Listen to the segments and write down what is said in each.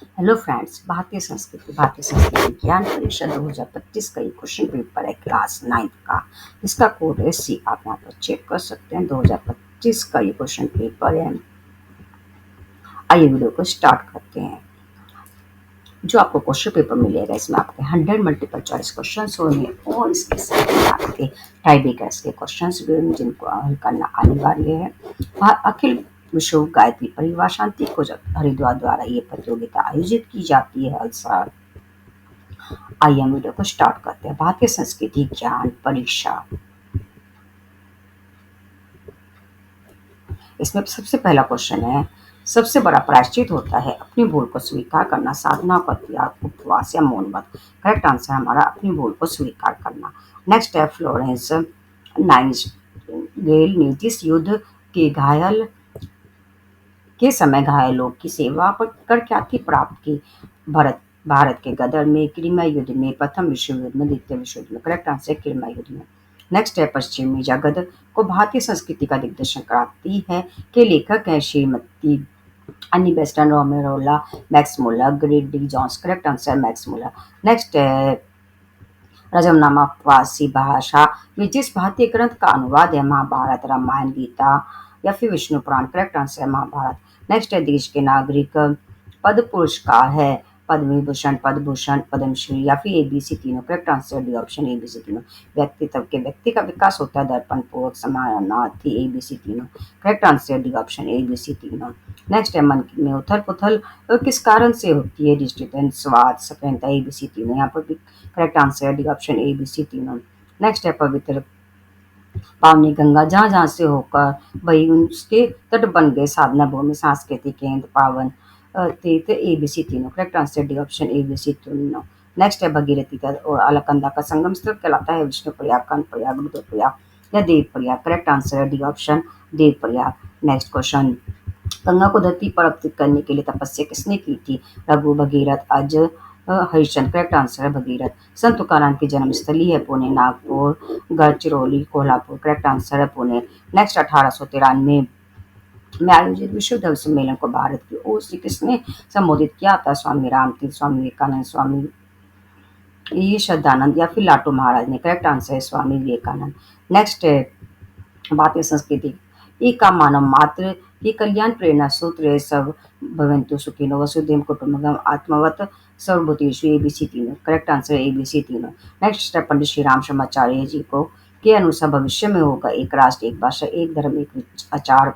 Hello friends, भारतीय संस्कृति ज्ञान परीक्षा 2025 का ये क्वेश्चन पेपर है क्लास 9th का। इसका कोड है सी। आप यहाँ पर चेक कर सकते हैं। 2025 का ये क्वेश्चन पेपर है। आइए वीडियो को स्टार्ट करते हैं। जो आपको क्वेश्चन पेपर मिलेगा, इसमें आपके 100 मल्टीपल चॉइस क्वेश्चन होंगे और इसके साथ ही आपके टाइब्रेकर्स के क्वेश्चन भी होंगे, जिनको हल करना अनिवार्य है। अखिल विश्व गायत्री परिवार शांति को हरिद्वार द्वारा ये प्रतियोगिता आयोजित की जाती है हर साल। आइए हम वीडियो को स्टार्ट करते हैं। भारतीय संस्कृति ज्ञान परीक्षा। इसमें सबसे पहला क्वेश्चन है, सबसे बड़ा प्रायश्चित होता है अपनी भूल को स्वीकार करना, साधना का त्याग, उपवास या मौन व्रत। करेक्ट आंसर हमारा अपनी भूल को स्वीकार करना। नेक्स्ट है, फ्लोरेंस नाइटिंगेल ने जिस युद्ध के घायल के समय घायलों की सेवा कर ख्याति प्राप्त की, भारत के गदर में, क्रीमिया युद्ध में, प्रथम विश्व युद्ध में, द्वितीय विश्व युद्ध में। करेक्ट आंसर क्रीमिया युद्ध में। नेक्स्ट है, पश्चिमी जगत को भारतीय संस्कृति का दिग्दर्शन कराती है के लेखक है Shrimati Annie Besant, Romain Rolland, Max Muller, Greg D Jones. Correct answer Max Muller. Next है, रजमनामा फारसी भाषा में जिस भारतीय ग्रंथ का अनुवाद है, महाभारत, रामायण, गीता या फिर विष्णु पुराण। करेक्ट आंसर है महाभारत। नेक्स्ट है, देश के नागरिक पद पुरस्कार है पद्म विभूषण, पद्म भूषण, पद्मश्री या फिर एबीसी तीनों। Correct answer D option ABC तीनों। व्यक्ति का विकास होता है दर्पण पूर्वक समानार्थी, एबीसी तीनों। Correct answer D option ABC तीनों। नेक्स्ट है, मन में उथल पुथल किस कारण से होती है, डिस्ट्रिक्ट स्वाद, सफलता, एबीसी तीनों। यहाँ पर भी correct answer D option ABC तीनों। नेक्स्ट है, पवित्र पावनी गंगा जहाँ जहाँ से होकर वही उसके तट बन गए साधना भूमि, सांस्कृतिक केंद्र, पावन तीर्थ, एबीसी तीनों। Correct answer D option ABC तीनों। नेक्स्ट है, भगीरथी तट और अलकनंदा का संगम स्थल कहलाता है विष्णु प्रयाग, कर्ण प्रयाग, रुद्रप्रयाग या देव प्रयाग। करेक्ट आंसर है D option Dev Prayag. Next question, Ganga को धरती पर अवतरित करने के लिए तपस्या किसने की थी, रघु, भगीरथ, अज, हरिश्चंद्र। करेक्ट आंसर है भगीरथ। संत तुकाराम की जन्मस्थली है पुणे, नागपुर, गढ़चिरौली, कोल्हापुर। करेक्ट आंसर है पुणे। नेक्स्ट, 1893 में आयोजित विश्व धर्म सम्मेलन को भारत की ओर से किसने संबोधित किया था, स्वामी रामतीर्थ, स्वामी विवेकानंद, स्वामी श्रद्धानंद या फिर लाटू महाराज ने। करेक्ट आंसर है स्वामी विवेकानंद। नेक्स्ट है, भारतीय संस्कृति एक का मानव मात्र की कल्याण प्रेरणा सूत्र है, सब भवन्तु सुखिनो, वसुधैव कुटुम्बकम, आत्मवत सर्वभूतेषु, एबीसी तीनों। करेक्ट आंसर है एबीसी तीनों। नेक्स्ट है, पंडित श्री राम शर्माचार्य जी को के अनुसार भविष्य में होगा एक राष्ट्र, एक भाषा, एक धर्म, एक आचार,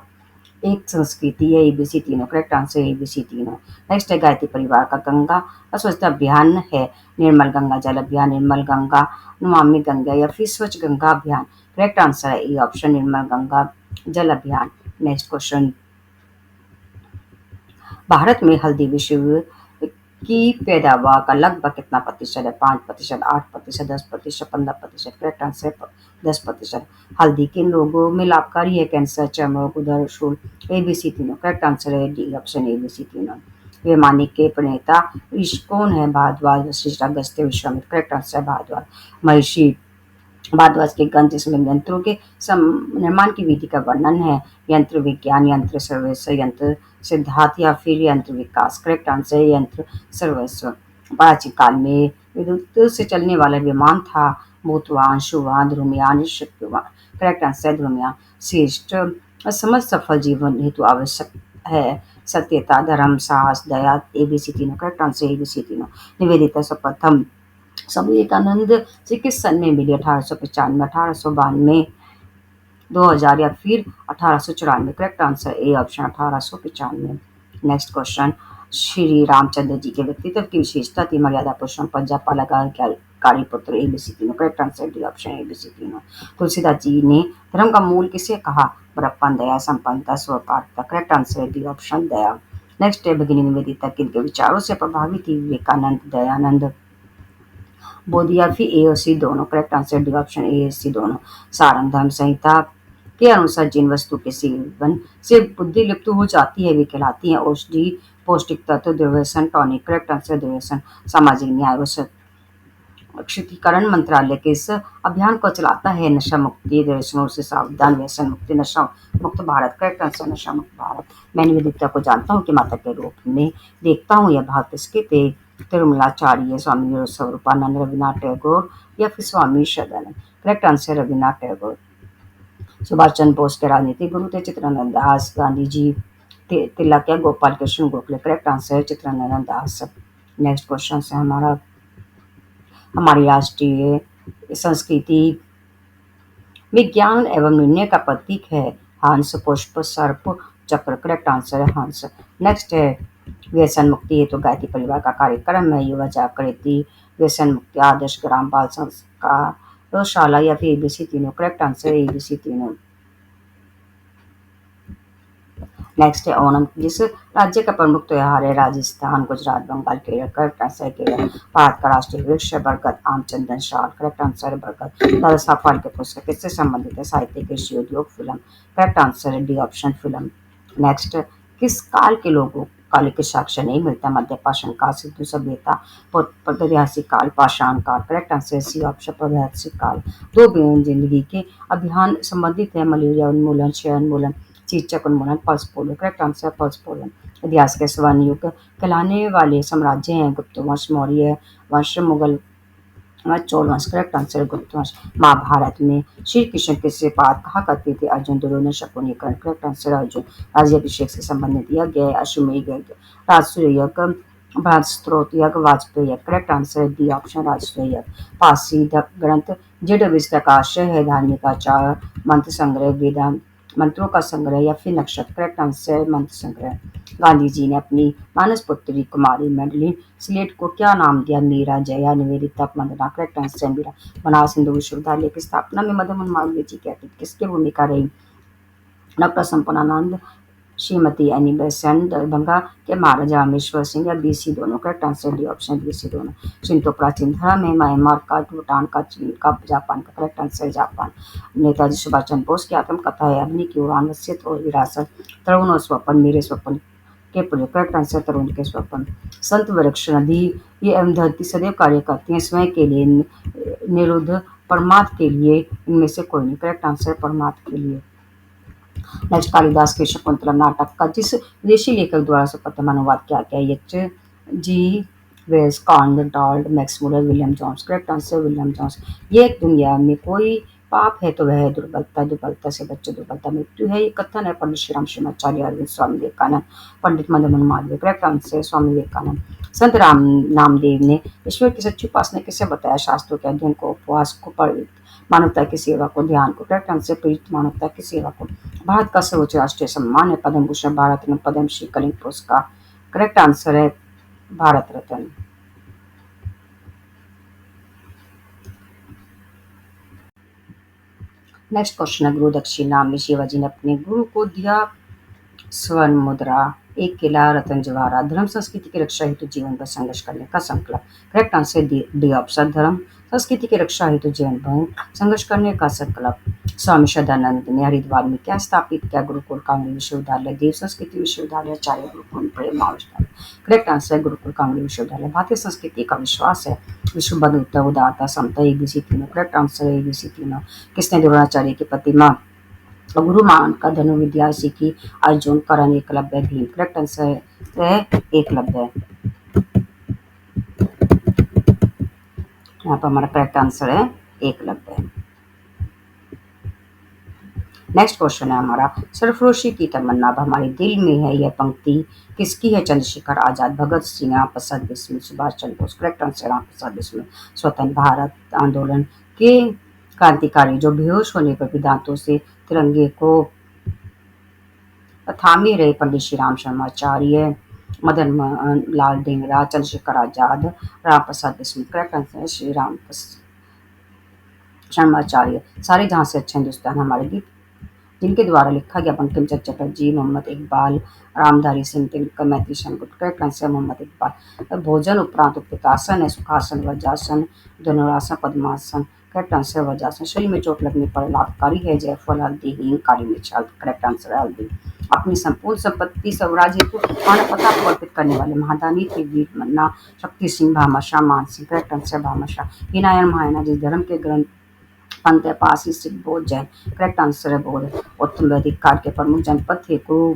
एक संस्कृति है, एबीसी तीनों। करेक्ट आंसर है एबीसी तीनों। नेक्स्ट है, गायत्री परिवार का गंगा स्वच्छता अभियान है, निर्मल गंगा जल अभियान, निर्मल गंगा, नमामि गंगा या फिर स्वच्छ गंगा अभियान। करेक्ट आंसर है ए ऑप्शन निर्मल गंगा जल अभियान। नेक्स्ट क्वेश्चन, भारत में हल्दी विश्व की पैदावार का लगभग कितना प्रतिशत है, 5%, 8%, 10%, 15%। Correct answer 10%। हल्दी किन रोगों में लाभकारी है, कैंसर, चर्म रोग, उदर शूल, एबीसी तीनों। करेक्ट आंसर है डी ऑप्शन एबीसी तीनों। वैमानिक के प्रणेता ऋषि कौन है, भारद्वाज, वशिष्ठ, अगस्त्य, विश्वामित्र। करेक्ट आंसर है भारद्वाज। महर्षि भारद्वाज के ग्रंथ जिसमें यंत्रों के निर्माण की विधि का वर्णन है, यंत्र विज्ञान, यंत्र सर्वस्व, यंत्र सिद्धांत या फिर यंत्र विकास। करेक्ट आंसर है यंत्र सर्वस्व। प्राचीन काल में विद्युत से चलने वाला विमान था, भूतवान, शुवान, ध्रुमयान, शक्तिवान। करेक्ट आंसर है ध्रुमयान। श्रेष्ठ समझ सफल जीवन हेतु आवश्यक है सत्यता, धर्म, साहस, दया, एबीसी तीनों। करेक्ट आंसर एबीसी तीनों। निवेदिता सर्वप्रथम स्वामी विवेकानंद से किस सन में मिली, 1895, 1892, 2000 या फिर 1894। Correct answer A option 1895। Next question, Shri Ramchandra ji के व्यक्तित्व की विशेषता थी, मर्यादा पुरुषोत्तम, प्रजापालक, कारी पुत्र, एबीसी तीनों। Correct answer D option ABC तीनों। तुलसीदास जी ने धर्म का मूल किसे कहा, बड़प्पन, दया, संपन्नता, स्वपारता। करेक्ट आंसर डी ऑप्शन दया। नेक्स्ट है, भगिनी निवेदिता किनके विचारों से प्रभावित थी, विवेकानंद, दयानंद, बोधी या फिर ए और सी दोनों। Correct answer D option A C दोनों। सारंग धर्म संहिता के अनुसार जिन वस्तु के सेवन से बुद्धि लिप्त हो जाती है वे कहलाती हैं औषधि, पौष्टिक तत्व, दुर्व्यसन, टॉनिक। करेक्ट आंसर दुर्व्यसन। सामाजिक न्याय व शीतीकरण मंत्रालय के इस अभियान को चलाता है। नशा मुक्ति व्यसनों से सावधान, व्यसन मुक्ति, नशा मुक्त भारत, करेक्ट आंसर नशा मुक्त भारत। मैं निवेदिता को जानता हूँ कि माता के रूप में देखता हूँ। यह भाव किसके थे? तिरुमलाचार्य, स्वामी स्वरूपानंद, रविनाथ टैगोर या फिर स्वामी सदानंद। Correct answer Ravinath Tagore. सुभाष चंद्र बोस के राजनीतिक गुरु थे चित्रानंद दास। गांधी जी तिलक या गोपाल कृष्ण गोखले। करेक्ट आंसर चित्रानंद दास। नेक्स्ट क्वेश्चन है हमारी राष्ट्रीय संस्कृति विज्ञान एवं निर्णय का प्रतीक है। हंस, पुष्प, सर्प, चक्र। करेक्ट आंसर है हंस। नेक्स्ट है व्यसन मुक्ति। ये तो गायत्री परिवार का कार्यक्रम है। युवा जागृति, व्यसन मुक्ति, आदर्श ग्राम बाल संस्कार, गौशाला या फिर एबीसी तीनों। करेक्ट आंसर है एबीसी तीनों। नेक्स्ट है ओणम। जिस राज्य का प्रमुख त्योहार है? राजस्थान, गुजरात, बंगाल, केरल। करेक्ट आंसर है केरल। भारत का राष्ट्रीय वृक्ष है बरगद, आम, चंदन, शाल। करेक्ट आंसर है बरगद। दादा साहब फाल्के पुस्तक किससे संबंधित है? साहित्य, कृषि, उद्योग, फिल्म। करेक्ट आंसर है डी ऑप्शन फिल्म। नेक्स्ट, किस काल के लोगों काल के साक्ष्य नहीं मिलता? मध्य पाषाण काल, सिंधु सभ्यता, प्रागैतिहासिक काल, पाषाण काल। करेक्ट आंसर सी ऑप्शन प्रागैतिहासिक काल। दो बिलियन जिंदगी के अभियान संबंधित है। मलेरिया उन्मूलन, क्षय उन्मूलन, चेचक उन्मूलन, pulse polio. Correct answer pulse polio. इतिहास के स्वर्ण युग कहलाने वाले साम्राज्य हैं? गुप्त वंश, मौर्य वंश, मुगल वंश, चोल वंश। करेक्ट आंसर है गुप्त वंश। महाभारत में श्री कृष्ण किससे बात कहा करते थे? अर्जुन, दुर्योधन, शकुनि, कर्ण। करेक्ट आंसर है अर्जुन। राज्याभिषेक से संबंधित यज्ञ है अश्वमेध यज्ञ, राजसूय यज्ञ, ब्रह्मस्त्रोत यज्ञ, वाजपेयी यज्ञ। करेक्ट आंसर है डी ऑप्शन राजसूय यज्ञ। पारसी ग्रंथ जेड विस्तकाश है धार्मिक आचार, मंत्र संग्रह, वेदांत मंत्रों का संग्रह या फिर नक्षत्र। करेक्ट आंसर है मंत्र संग्रह। गांधी जी ने अपनी मानस पुत्री कुमारी मेडलिन स्लेट को क्या नाम दिया? मीरा, जया, निवेदिता, वंदना। Correct answer Meera. बनारस हिंदू विश्वविद्यालय की स्थापना में मदन मोहन मालवीय जी कहते किसकी भूमिका रही? Doctor Sampannanand, Shrimati Annie Besant, Darbhanga के महाराजा रामेश्वर सिंह या बीसी दोनों। Correct answer D option BC दोनों। शिंतो प्राचीन धर्म है। म्यांमार का, भूटान का, चीन का, जापान का। Correct answer Japan. Netaji Subhash Chandra Bose की आत्मकथा है अग्नि की उड़ान, वसीयत और विरासत, तरुण और स्वप्न, मेरे स्वप्न के पूरे। करेक्ट आंसर तरुण के स्वप्न। संत वृक्ष, नदी ये एवं धरती सदैव कार्य करती हैं स्वयं के लिए, निरुद्ध, परमात्म के लिए, इनमें से कोई नहीं। करेक्ट आंसर परमात्म के लिए। नेक्स्ट, कालिदास के शकुंतला नाटक का जिस विदेशी लेखक द्वारा सफलतम अनुवाद किया गया? H G Wells, Conrad, Max Muller, William Jones. Correct answer William Jones. ये दुनिया में कोई पाप है तो वह है दुर्बलता, दुर्बलता से बच्चे दुर्बलता मृत्यु है। ये कथन है पंडित श्री राम श्रीमाचार्य, अरविंद, स्वामी विवेकानंद, पंडित मदन मोहन मालवीय। Correct answer Swami Vivekananda. संत राम नामदेव ने ईश्वर की सच्ची उपासना किसे बताया? शास्त्रों के अध्ययन को, उपवास को, मानवता की सेवा को, ध्यान को। करेक्ट आंसर पीड़ित मानवता की सेवा को। भारत का सर्वोच्च राष्ट्रीय सम्मान है पद्म भूषण, भारत रत्न, पद्म श्री, कलिंग पुरस्कार। करेक्ट आंसर है भारत रत्न। नेक्स्ट क्वेश्चन है गुरु दक्षिणा में शिवाजी ने अपने गुरु को दिया स्वर्ण मुद्रा, एक किला, रतन जवाहरा। धर्म संस्कृति की रक्षा हेतु जीवन भर संघर्ष करने का संकल्प। करेक्ट आंसर डी ऑप्शन धर्म संस्कृति की रक्षा हेतु जीवन भर संघर्ष करने का संकल्प। स्वामी सदानंद ने हरिद्वार में क्या स्थापित किया? गुरुकुल, कांगड़ी विश्वविद्यालय, देव संस्कृति विश्वविद्यालय, आचार्य गुरुकुल, प्रेम महाविद्यालय। करेक्ट आंसर गुरुकुल कांगड़ी विश्वविद्यालय। भारतीय संस्कृति का विश्वास है विश्व बंधुता, उदारता, समता, एबीसी तीनों। करेक्ट आंसर है एबीसी तीनों। किसने द्रोणाचार्य की प्रतिमा गुरु मानकर धनुर्विद्या सीखी? अर्जुन, कर्ण, एकलव्य, भीम। करेक्ट आंसर है एकलव्य। यहाँ पर हमारा करेक्ट आंसर है एकलव्य। नेक्स्ट क्वेश्चन है हमारा सरफरोशी की तमन्ना अब हमारे दिल में है। यह पंक्ति किसकी है? चंद्रशेखर आजाद, भगत सिंह, राम प्रसाद बिस्मिल, सुभाष चंद्र बोस। Correct answer Ram Prasad Bismil. स्वतंत्र भारत आंदोलन के क्रांतिकारी जो बेहोश होने पर भी दांतों से तिरंगे को थामे रहे? पंडित श्री राम शर्माचार्य, मदन मोहन लाल ढींगरा, चंद्रशेखर आजाद, राम प्रसाद बिस्मिल। करेक्ट आंसर है श्री राम शर्माचार्य। सारे जहां से अच्छा हिंदुस्तान हमारे गीत जिनके द्वारा लिखा गया? बंकिम चंद्र चटर्जी, मोहम्मद इकबाल, रामधारी सिंह दिनकर, मैथिली शंकर। Correct answer Mohammad Iqbal. भोजन उपरांत उपवितासन है सुखासन, वज्रासन, धनुरासन, पद्मासन। करेक्ट आंसर वजह शरीर में चोट लगने पर लाभकारी है। जायफल, हल्दी, हींग, काली मिर्च। करेक्ट आंसर है हल्दी। अपनी संपूर्ण संपत्ति स्वराज्य को मानवता को अर्पित करने वाले महादानी थे वीर मन्ना, शक्ति सिंह, भामाशाह, मान सिंह। Correct answer Bhamashah. हिनायन महायाना जिस धर्म के ग्रंथ पंथ है, पारसी, सिख, बौद्ध, जैन। करेक्ट आंसर है बौद्ध। उत्तम वैदिक काल के प्रमुख जनपद थे कुरु,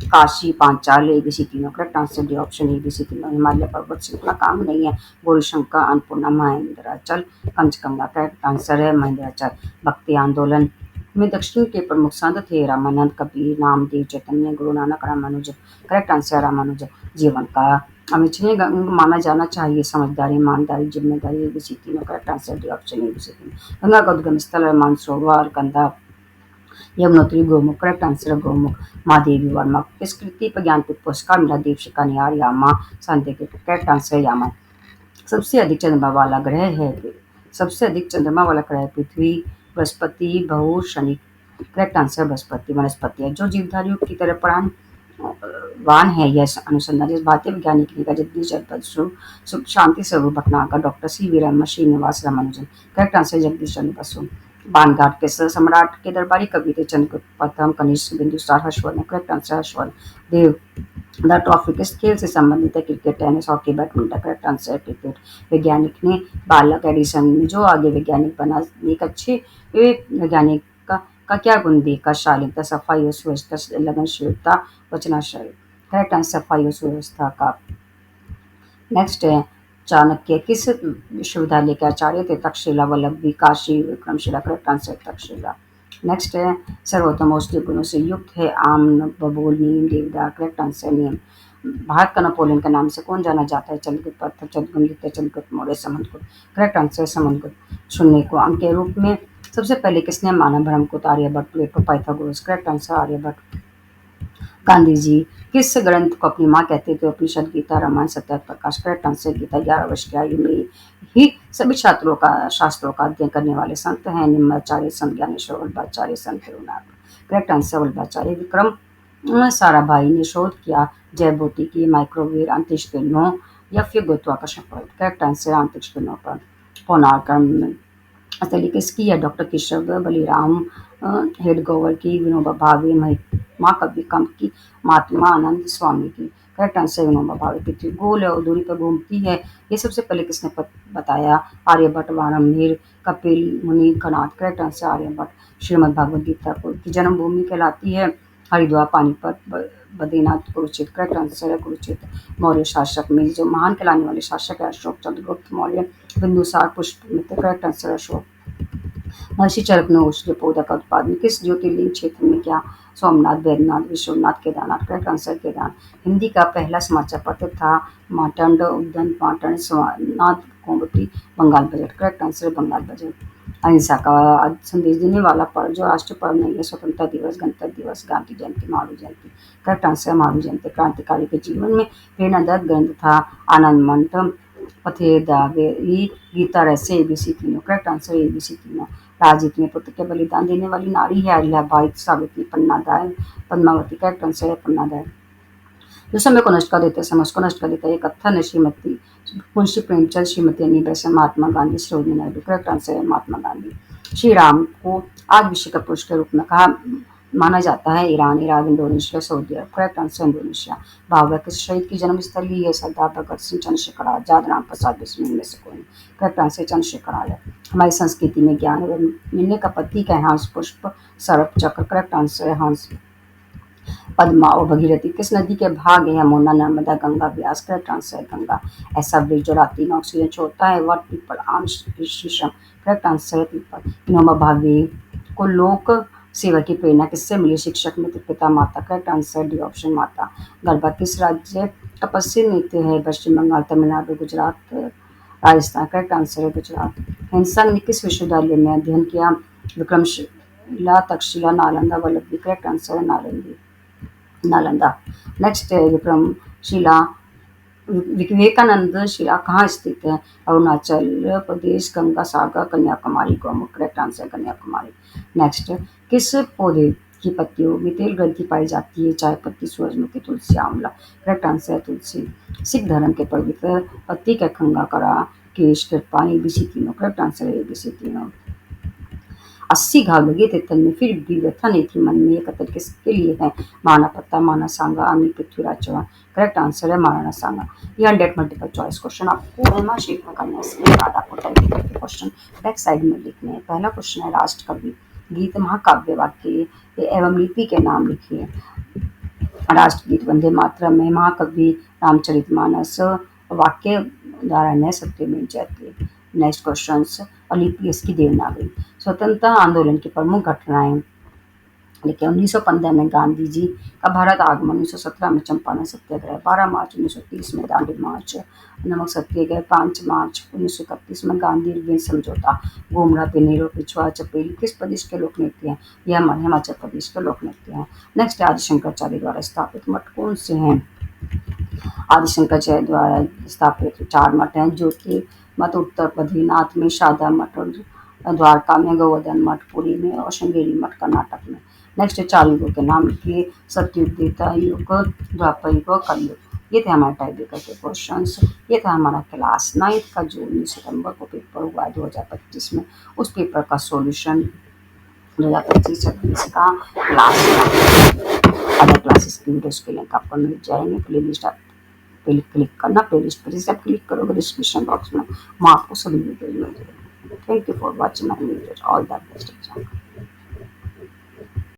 काशी, पांचाल। एबीसी तीनों। Correct answer D option ABC तीनों। हिमालय पर्वत श्रृंखला काम नहीं है। गौरीशंकर, अन्नपूर्णा, महेंद्राचल, पंचगंगा। करेक्ट आंसर है महेंद्राचल। भक्ति आंदोलन में दक्षिण के प्रमुख संत थे रामानंद, कबीर, नामदेव, चैतन्य, गुरु नानक, रामानुज। करेक्ट आंसर है रामानुज। जीवन का अविच्छेद्य अंग माना जाना चाहिए समझदारी, ईमानदारी, जिम्मेदारी। एबीसी तीनों। Correct answer D option ABC तीनों। गंगा का उद्गम स्थल है मानसरोवर, कंधा, यमुनोत्री, गोमुख। करेक्ट आंसर है गोमुख। महादेवी वर्मा को किस कृति पर ज्ञानपीठ पुरस्कार मिला? देवशिका, निहार, यामा, सांख्यिकी। करेक्ट आंसर है यामा। सबसे अधिक चंद्रमा वाला ग्रह है सबसे अधिक चंद्रमा वाला ग्रह पृथ्वी, बृहस्पति, बहु, शनि। Correct answer Brihaspati. वनस्पति है जो जीवधारियों की तरह प्राण वान है। यह अनुसंधान जिस भारतीय वैज्ञानिक ने Jagdish Chandra Basu, Shanti Swarup Bhatnagar, doctor C V Raman, Srinivasa Ramanujan. Correct answer Jagadish Chandra Basu. बाणघाट के सम्राट के दरबारी कवि थे चंद्रगुप्त प्रथम, Kanishka, Bindusar, Harshvardhan. Correct answer Harshvardhan. Deodhar trophy किस खेल से संबंधित है? Cricket, tennis, hockey, badminton. Correct answer cricket. वैज्ञानिक ने बालक एडिसन जो आगे वैज्ञानिक बना, एक अच्छे वैज्ञानिक का क्या गुण देखा? शालीनता, सफाई और सुव्यवस्था, लगनशीलता, वचनाशय। करेक्ट आंसर सफाई और सुव्यवस्था का। नेक्स्ट है चाणक्य किस विश्वविद्यालय के आचार्य थे? Takshashila, Vallabhi, Kashi, Vikramshila. Correct answer Takshashila. Next है सर्वोत्तम औषधीय गुणों से युक्त है? आम, बबूल, नीम, देवदार। करेक्ट आंसर नीम। भारत का नेपोलियन के नाम से कौन जाना जाता है? चंद्रगुप्त प्रथम, चंद्रगुप्त, चंद्रगुप्त मौर्य, समुद्रगुप्त। Correct answer Samudragupta. शून्य को अंक के रूप में सबसे पहले किसने माना? ब्रह्म को, Aryabhatta, Plato, Pythagoras. Correct answer Aryabhatta. Gandhi ji किस ग्रंथ को अपनी माँ कहते थे? उपनिषद, गीता, रामायण, सत्याग्रह प्रकाश। Correct answer Gita. 11 वर्ष की आयु में ही सभी शास्त्रों का अध्ययन करने वाले संत हैं निम्नाचार्य, संत ज्ञानेश्वर, वल्लभाचार्य, संत रघुनाथ। Correct answer Vallabhacharya. विक्रम साराभाई ने शोध किया जैव भौतिकी, माइक्रोवेव, अंतरिक्ष किरणों या फिर गुरुत्वाकर्षण पर। करेक्ट आंसर अंतरिक्ष किरणों पर। पौनार्कम तरीके की है? डॉक्टर केशव, बलिराम हेडगोवर की, विनोबा भावे, महात्मा कबीर कम की, महात्मा आनंद स्वामी की। Correct answer Vinoba Bhave. पृथ्वी गोल है और दूरी पर घूमती है, ये सबसे पहले किसने बताया? आर्यभट्ट, वाराणसी, कपिल मुनि, कणाद। Correct answer Aryabhatta. श्रीमद् भागवत गीता की जन्मभूमि कहलाती है हरिद्वार, पानीपत, बद्रीनाथ, कुरुक्षेत्र। करेक्ट आंसर है कुरुक्षेत्र। मौर्य शासक में जो महान कहलाने वाले शासक है अशोक, चंद्रगुप्त मौर्य, बिंदुसार, पुष्यमित्र। Correct answer Ashoka. महर्षि चरक ने औषधीय पौधा का उत्पादन किस ज्योतिर्लिंग क्षेत्र में किया? सोमनाथ, वैद्यनाथ, विश्वनाथ, केदारनाथ। Correct answer Kedarnath. हिंदी का पहला समाचार पत्र था Martand, Udyan, Patan, Somnath, Kaumudi, Bengal budget. Correct answer Bengal budget. अहिंसा का संदेश देने वाला पर्व जो राष्ट्रीय पर्व नहीं है? स्वतंत्रता दिवस, गणतंत्र दिवस, गांधी जयंती, महावीर जयंती। Correct answer Mahavir Jayanti. क्रांतिकारी के जीवन में प्रेरणादायक ग्रंथ था आनंद मठ, पथेदारी, गीता, रहस्य। एबीसी तीनों। करेक्ट आंसर एबीसी तीनों। राजनीति में पुत्र के बलिदान देने वाली नारी है अहिल्याबाई, सावित्री, पन्नादाय, पद्मावती। करेक्ट आंसर है पन्नादाय। जो समय को नष्ट कर देते समय उसको नष्ट कर देता है। कथन है श्रीमती मुंशी प्रेमचंद, श्रीमती अनी Besant, Mahatma Gandhi, Sarojini Naidu. Correct answer है महात्मा गांधी। श्री राम को आज विश्व का पुरुष के रूप में कहा माना जाता है? ईरान, इराक, इंडोनेशिया, सऊदी अरब। Correct answer Indonesia. भाभा किस शहीद की जन्मस्थली है? सरदार भगत सिंह, चंद्रशेखर आजाद, राम प्रसाद बिस्मिल में से कोई। Correct answer Chandrashekhar Azad. हमारी संस्कृति में ज्ञान मिलने का प्रतीक है हंस, पुष्प, सर्प, चक्र। करेक्ट आंसर है हंस। पद्मा और भगीरथी किस नदी के भाग है? यमुना, नर्मदा, गंगा, व्यास। करेक्ट आंसर है गंगा। ऐसा वृक्ष जो रात्रि में ऑक्सीजन छोड़ता है वह पीपल, आम, शीशम। करेक्ट आंसर है पीपल। विनोबा भावे को लोक सेवा की प्रेरणा किससे मिली? शिक्षक, मित्र, पिता, माता। करेक्ट आंसर डी ऑप्शन माता। गरबा किस राज्य का प्रसिद्ध नृत्य है? पश्चिम बंगाल, तमिलनाडु, गुजरात, राजस्थान। करेक्ट आंसर है गुजरात। हिंसा ने किस विश्वविद्यालय में अध्ययन किया? विक्रमशिला, तक्षशिला, नालंदा, वल्लभी। करेक्ट आंसर है नालंदा। नेक्स्ट है विक्रमशिला। विवेकानंद शिला कहाँ स्थित है? Arunachal Pradesh, Ganga Sagar, Kanyakumari, Gaumukh. Correct answer Kanyakumari. Next किस पौधे की पत्तियों में तेल ग्रंथि पाई जाती है? चाय पत्ती, सूरजमुखी, तुलसी, आंवला। करेक्ट आंसर है तुलसी। सिख धर्म के पवित्र प्रतीक है खंगा करा, केश, कृपाणी, एबीसी तीनों। करेक्ट आंसर है एबीसी तीनों। 80 घाव लगे थे तन में, फिर भी व्यथा नहीं थी मन में, ये कतल किसके लिए है? महाराणा प्रताप, महाराणा सांगा, अनिल पृथ्वीराज चौहान। करेक्ट आंसर है महाराणा सांगा। ये 100 मल्टीपल चॉइस क्वेश्चन आपको एमआर शीट में करना है, इसके बाद आपको टाइप करके क्वेश्चन बैक साइड में लिखने हैं। पहला क्वेश्चन है राष्ट्र कवि, गीत, महाकाव्य, वाक्य एवं लिपि के नाम लिखिए। राष्ट्रगीत वंदे मातरम है, महाकवि रामचरितमानस, वाक्य उदाहरण है सत्यमेव जयते। नेक्स्ट क्वेश्चन, और लिपि इसकी देवनागरी। स्वतंत्रता आंदोलन की प्रमुख घटनाएं देखिए, 1915 में गांधी जी का भारत आगमन, 1917 में चंपारण सत्याग्रह, 12 मार्च 1930 में दांडी मार्च, नमक सत्याग्रह, 5 मार्च 1931 में गांधी इरविन समझौता, गोमरा, पिनेरो, पिछवा, चपेली किस प्रदेश के लोक नृत्य हैं? यह हमारे हिमाचल प्रदेश के लोक नृत्य हैं। नेक्स्ट, आदि शंकराचार्य द्वारा स्थापित मठ कौन से हैं? आदि शंकराचार्य द्वारा स्थापित 4 मठ हैं, ज्योति मठ उत्तर बद्रीनाथ में, शारदा मठ और द्वारका में, गोवर्धन मठ पुरी में और श्रृंगेरी मठ कर्नाटक में। नेक्स्ट, 4 युगों के नाम लिखिए। सतयुग, त्रेता युग, द्वापर युग और कलयुग। ये थे हमारे टाइप के क्वेश्चंस। ये था हमारा क्लास 9th का जो 19 सितंबर को पेपर हुआ है 2025 में, उस पेपर का सॉल्यूशन 2025-26 का क्लास। अदर क्लासेस की वीडियोस के लिंक आपको मिल जाएंगे। प्लेलिस्ट आप पे क्लिक करना, प्लेलिस्ट पर जैसे आप क्लिक करोगे डिस्क्रिप्शन बॉक्स में, वहाँ आपको सभी वीडियो मिल जाएगी। Thank you for watching my video. All the best.